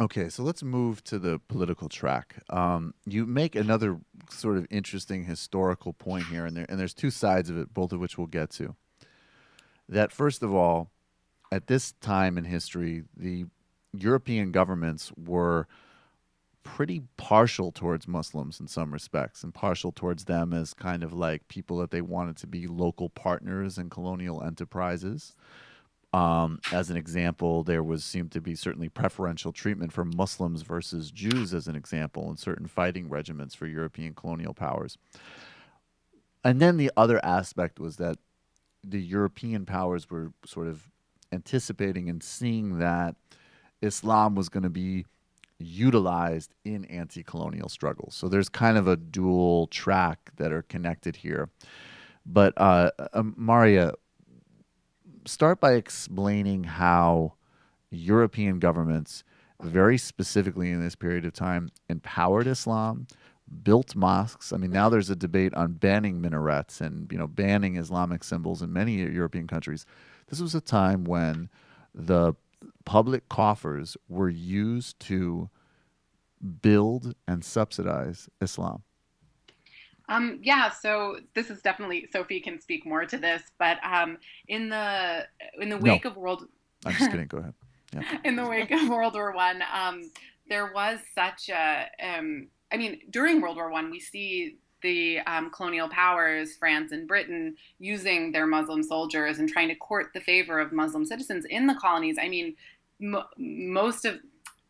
Okay, so let's move to the political track. You make another sort of interesting historical point here, and there's two sides of it, both of which we'll get to. That first of all, at this time in history, the European governments were pretty partial towards Muslims in some respects, and partial towards them as kind of like people that they wanted to be local partners in colonial enterprises. As an example, there was seemed to be certainly preferential treatment for Muslims versus Jews, as an example, in certain fighting regiments for European colonial powers. And then the other aspect was that the European powers were sort of anticipating and seeing that Islam was going to be utilized in anti colonial struggles. So there's kind of a dual track that are connected here. But Maria, start by explaining how European governments, very specifically in this period of time, empowered Islam, built mosques. I mean, now there's a debate on banning minarets and banning Islamic symbols in many European countries. This was a time when the public coffers were used to build and subsidize Islam. Yeah, so this is definitely Sophie can speak more to this, but in the No, wake of World I'm just kidding. Go ahead. Yeah. in the wake of World War One, there was such a I mean, during World War One, we see the colonial powers, France and Britain, using their Muslim soldiers and trying to court the favor of Muslim citizens in the colonies. I mean, most of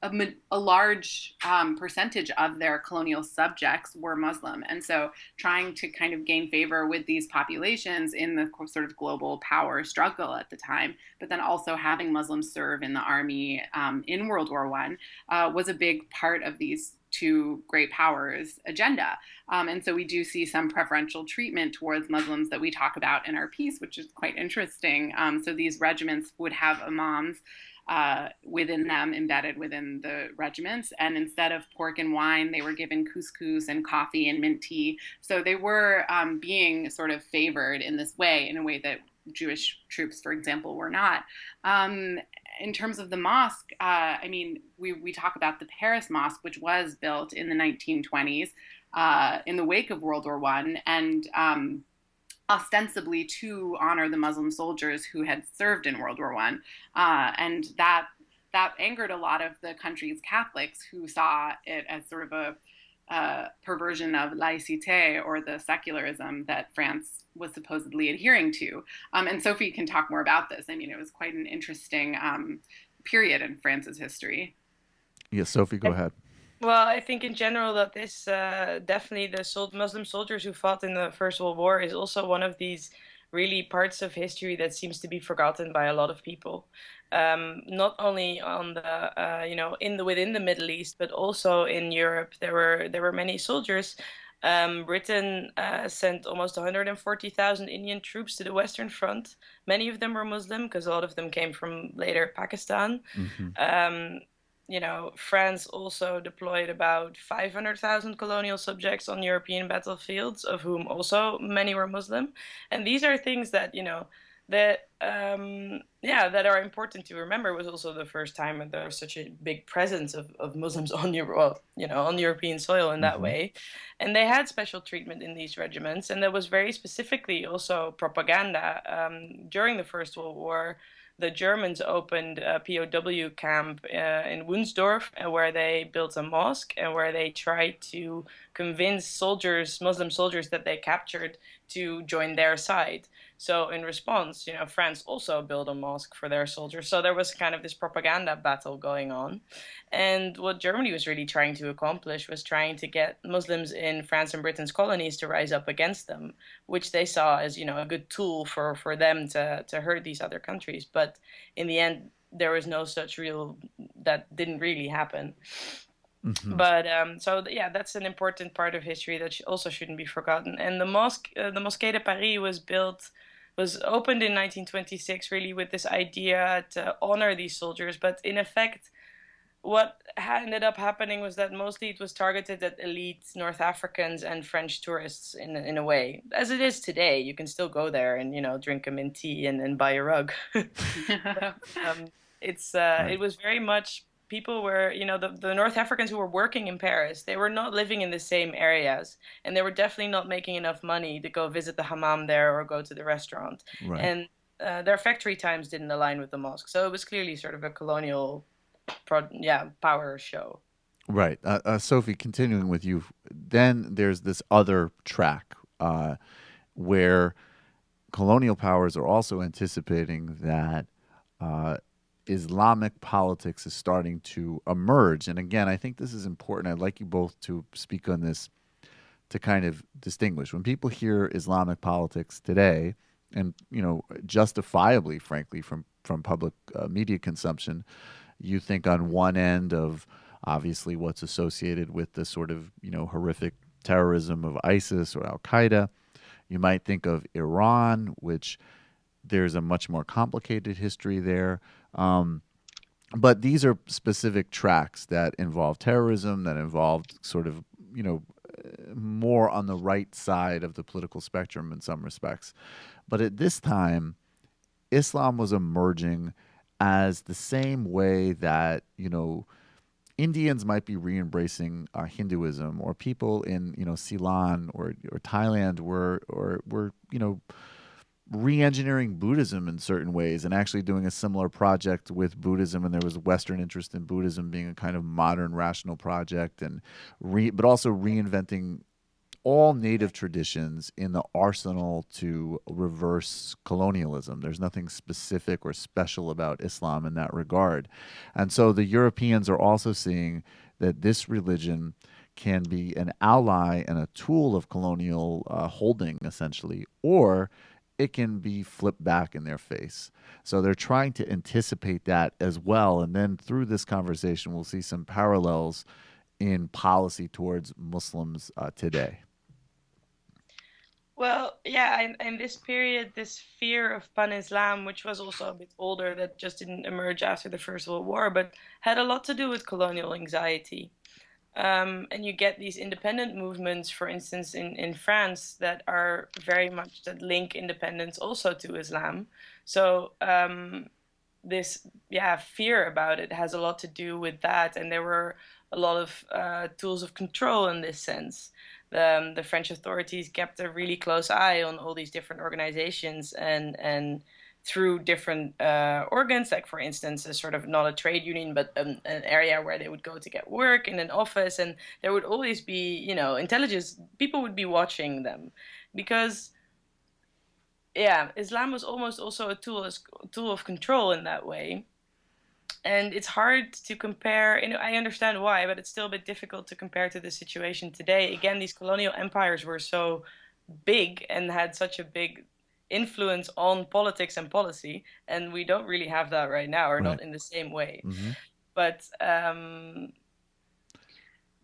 a large percentage of their colonial subjects were Muslim. And so trying to kind of gain favor with these populations in the sort of global power struggle at the time, but then also having Muslims serve in the army in World War One was a big part of these two great powers agenda. And so we do see some preferential treatment towards Muslims that we talk about in our piece, which is quite interesting. So these regiments would have imams within them, embedded within the regiments. And instead of pork and wine, they were given couscous and coffee and mint tea. So they were being sort of favored in this way, in a way that Jewish troops, for example, were not. In terms of the mosque, I mean, we talk about the Paris Mosque, which was built in the 1920s in the wake of World War One, and ostensibly to honor the Muslim soldiers who had served in World War One, and that angered a lot of the country's Catholics, who saw it as sort of a perversion of laïcité, or the secularism that France was supposedly adhering to. And Sophie can talk more about this. I mean, it was quite an interesting period in France's history. Yes, Sophie, go ahead. Well, I think in general that this definitely the Muslim soldiers who fought in the First World War is also one of these really parts of history that seems to be forgotten by a lot of people. Not only on the in the within the Middle East, but also in Europe. There were many soldiers. Britain sent almost 140,000 Indian troops to the Western Front. Many of them were Muslim because a lot of them came from later Pakistan. Hmm. France also deployed about 500,000 colonial subjects on European battlefields, of whom also many were Muslim. And these are things that, that are important to remember. Was also the first time that there was such a big presence of Muslims on on European soil in that Hmm. way. And they had special treatment in these regiments, and there was very specifically also propaganda. During the First World War, the Germans opened a POW camp in Wunsdorf, where they built a mosque and where they tried to convince soldiers, Muslim soldiers that they captured, to join their side. So in response, France also built a mosque for their soldiers. So there was kind of this propaganda battle going on. And what Germany was really trying to accomplish was trying to get Muslims in France and Britain's colonies to rise up against them, which they saw as, a good tool for them to hurt these other countries. But in the end, there was no such that didn't really happen. Hmm. But yeah, that's an important part of history that also shouldn't be forgotten. And the Mosquée de Paris was opened in 1926, really with this idea to honor these soldiers. But in effect, what ended up happening was that mostly it was targeted at elite North Africans and French tourists in a way, as it is today. You can still go there and drink a mint tea and buy a rug. um, it Right. was very much people were the North Africans who were working in Paris. They were not living in the same areas, and they were definitely not making enough money to go visit the hammam there or go to the restaurant. Right. And their factory times didn't align with the mosque, so it was clearly sort of a colonial power show. Right. Sophie, continuing with you, then there's this other track where colonial powers are also anticipating that uh, Islamic politics is starting to emerge. And again, I think this is important. I'd like you both to speak on this to kind of distinguish. When people hear Islamic politics today, and justifiably, frankly, from public media consumption, you think on one end of obviously what's associated with the sort of horrific terrorism of ISIS or Al Qaeda. You might think of Iran, which there's a much more complicated history there. But these are specific tracks that involve terrorism, that involve sort of, more on the right side of the political spectrum in some respects. But at this time, Islam was emerging as the same way that, Indians might be re-embracing Hinduism, or people in Ceylon or Thailand were re-engineering Buddhism in certain ways and actually doing a similar project with Buddhism. And there was Western interest in Buddhism being a kind of modern rational project, and but also reinventing all native traditions in the arsenal to reverse colonialism. There's nothing specific or special about Islam in that regard. And so the Europeans are also seeing that this religion can be an ally and a tool of colonial holding, essentially, or it can be flipped back in their face. So they're trying to anticipate that as well. And then through this conversation, we'll see some parallels in policy towards Muslims today. Well, yeah, in this period, this fear of pan-Islam, which was also a bit older, that just didn't emerge after the First World War, but had a lot to do with colonial anxiety. And you get these independent movements, for instance, in France, that are very much that link independence also to Islam. So this, fear about it has a lot to do with that, and there were a lot of tools of control in this sense. The French authorities kept a really close eye on all these different organizations, and through different organs, like for instance, a sort of not a trade union, but an area where they would go to get work in an office, and there would always be, intelligence. People would be watching them, because Islam was almost also a tool of control in that way. And it's hard to compare. I understand why, but it's still a bit difficult to compare to the situation today. Again, these colonial empires were so big and had such a big influence on politics and policy, and we don't really have that right now, or Right. not in the same way. Mm-hmm. But I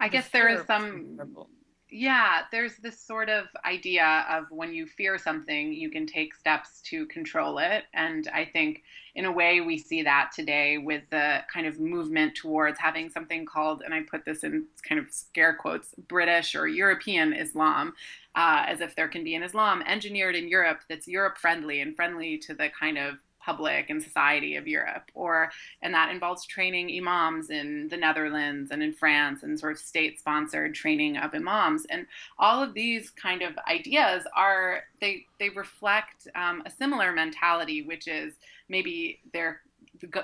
the guess there is fear was some, terrible. yeah, there's this sort of idea of when you fear something, you can take steps to control it. And I think in a way we see that today with the kind of movement towards having something called, and I put this in kind of scare quotes, British or European Islam, as if there can be an Islam engineered in Europe that's Europe friendly and friendly to the kind of public and society of Europe, or and that involves training imams in the Netherlands and in France, and sort of state-sponsored training of imams. And all of these kind of ideas are they reflect a similar mentality, which is maybe their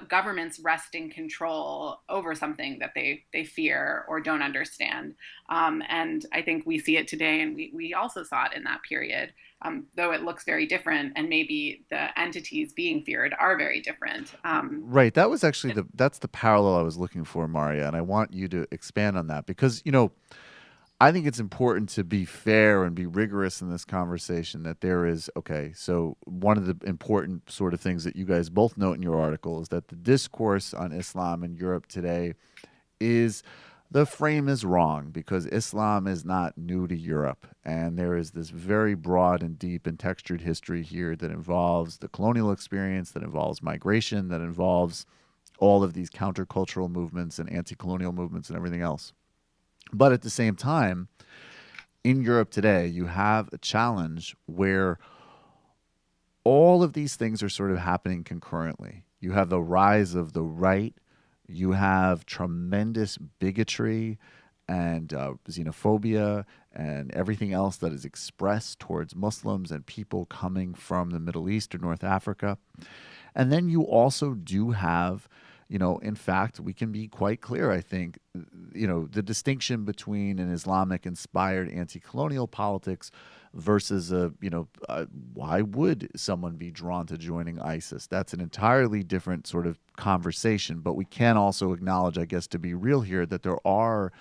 governments resting control over something that they fear or don't understand. And I think we see it today, and we also saw it in that period, though it looks very different, and maybe the entities being feared are very different. Right. That was actually that's the parallel I was looking for, Maria, and I want you to expand on that because I think it's important to be fair and be rigorous in this conversation. That there is okay. So one of the important sort of things that you guys both note in your article is that the discourse on Islam in Europe today is the frame is wrong because Islam is not new to Europe. And there is this very broad and deep and textured history here that involves the colonial experience, that involves migration, that involves all of these countercultural movements and anti-colonial movements and everything else. But at the same time, in Europe today, you have a challenge where all of these things are sort of happening concurrently. You have the rise of the right, you have tremendous bigotry and xenophobia and everything else that is expressed towards Muslims and people coming from the Middle East or North Africa. And then you also do have, in fact, we can be quite clear, I think, the distinction between an Islamic inspired anti colonial politics versus why would someone be drawn to joining ISIS? That's an entirely different sort of conversation. But we can also acknowledge, I guess, to be real here, that there are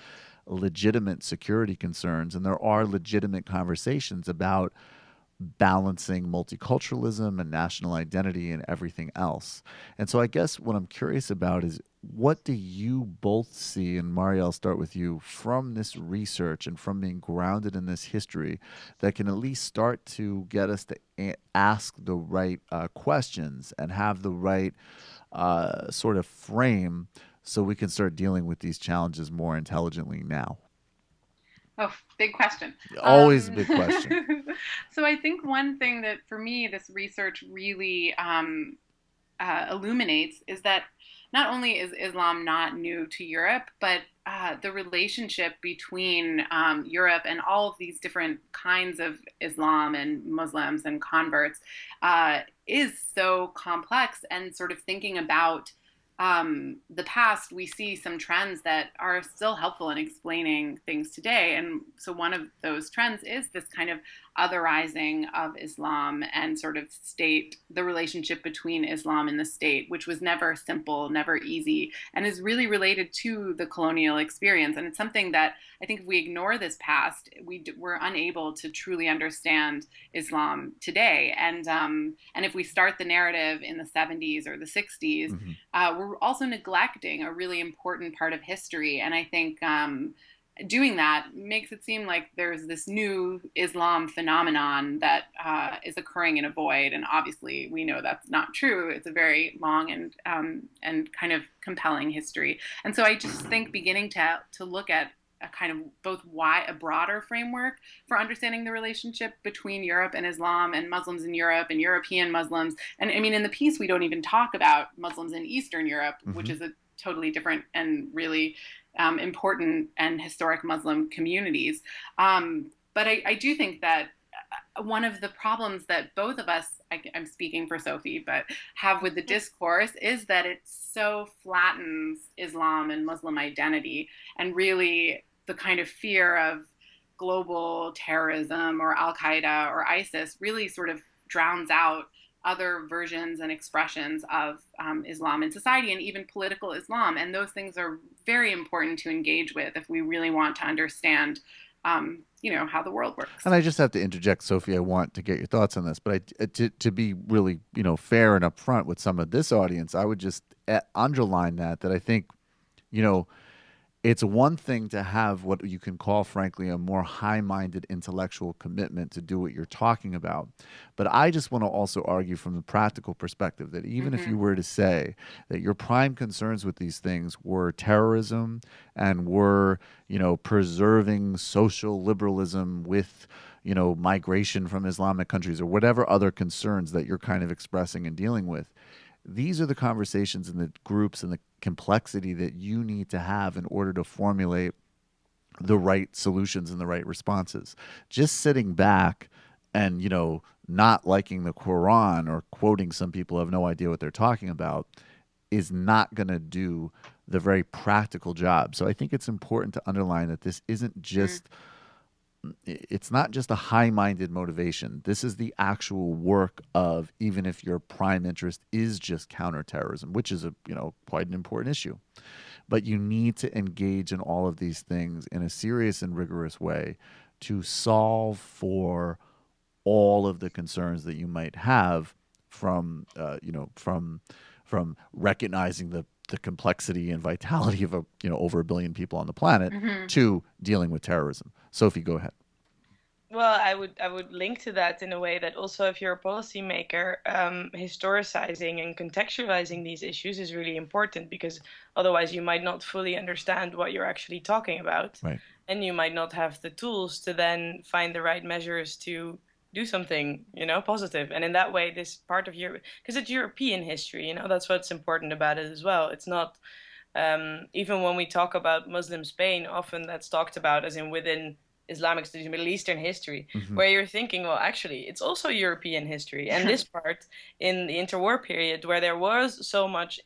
legitimate security concerns and there are legitimate conversations about balancing multiculturalism and national identity and everything else. And so I guess what I'm curious about is, what do you both see, and Mario, I'll start with you, from this research and from being grounded in this history that can at least start to get us to ask the right questions and have the right sort of frame so we can start dealing with these challenges more intelligently now? Oh, big question. Always a big question. So I think one thing that for me this research really illuminates is that not only is Islam not new to Europe, but the relationship between Europe and all of these different kinds of Islam and Muslims and converts is so complex. And sort of thinking about the past, we see some trends that are still helpful in explaining things today. And so one of those trends is this kind of otherizing of Islam and sort of the relationship between Islam and the state, which was never simple, never easy, and is really related to the colonial experience. And it's something that I think if we ignore this past, we're unable to truly understand Islam today. And if we start the narrative in the 70s or the 60s, we're also neglecting a really important part of history. And I think doing that makes it seem like there's this new Islam phenomenon that is occurring in a void, and obviously we know that's not true. It's a very long and kind of compelling history, and so I just think beginning to look at a kind of both a broader framework for understanding the relationship between Europe and Islam and Muslims in Europe and European Muslims, and I mean in the piece we don't even talk about Muslims in Eastern Europe, which is a totally different and really important and historic Muslim communities. But I do think that one of the problems that both of us, I'm speaking for Sophie, but have with the discourse is that it so flattens Islam and Muslim identity, and really the kind of fear of global terrorism or Al-Qaeda or ISIS really sort of drowns out other versions and expressions of Islam in society, and even political Islam. And those things are very important to engage with if we really want to understand, how the world works. And I just have to interject, Sophie, I want to get your thoughts on this, but to be really, fair and upfront with some of this audience, I would just underline that I think, it's one thing to have what you can call, frankly, a more high-minded intellectual commitment to do what you're talking about. But I just want to also argue from the practical perspective that even if you were to say that your prime concerns with these things were terrorism and were, preserving social liberalism with, migration from Islamic countries or whatever other concerns that you're kind of expressing and dealing with, these are the conversations and the groups and the complexity that you need to have in order to formulate the right solutions and the right responses. Just sitting back and, not liking the Quran or quoting some people who have no idea what they're talking about is not going to do the very practical job. So I think it's important to underline that this isn't just it's not just a high-minded motivation. This is the actual work of, even if your prime interest is just counterterrorism, which is quite an important issue. But you need to engage in all of these things in a serious and rigorous way to solve for all of the concerns that you might have from recognizing the complexity and vitality of over 1 billion people on the planet to dealing with terrorism. Sophie, go ahead. Well, I would link to that in a way that also if you're a policymaker, historicizing and contextualizing these issues is really important because otherwise you might not fully understand what you're actually talking about, Right. and you might not have the tools to then find the right measures to do something, positive. And in that way, this part of Europe, because it's European history, that's what's important about it as well. It's not even when we talk about Muslim Spain, often that's talked about as in within Islamic studies, Middle Eastern history, Hmm. where you're thinking, well, actually, it's also European history. And this part in the interwar period, where there was so much,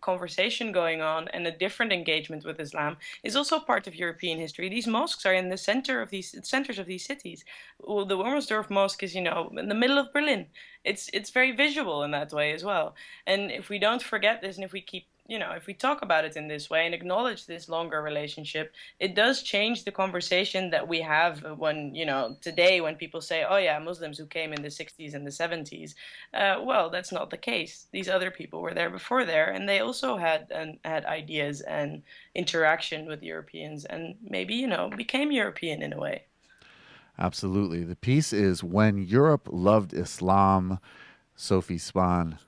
conversation going on and a different engagement with Islam, is also part of European history. These mosques are in the centers of these cities. Well, the Wilmersdorf Mosque is, in the middle of Berlin. It's very visual in that way as well. And if we don't forget this, and if we keep if we talk about it in this way and acknowledge this longer relationship, it does change the conversation that we have when, today when people say, oh, yeah, Muslims who came in the 60s and the 70s. Well, that's not the case. These other people were there before there, and they also had ideas and interaction with Europeans and maybe, became European in a way. Absolutely. The piece is When Europe Loved Islam, Sophie Spahn,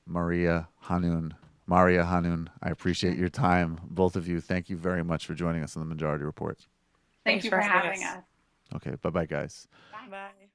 Maria Hanun. Maria Hanun, I appreciate your time. Both of you, thank you very much for joining us on the Majority Report. Thank Thanks you for for having having us. us. Okay, bye bye, guys. Bye. Bye.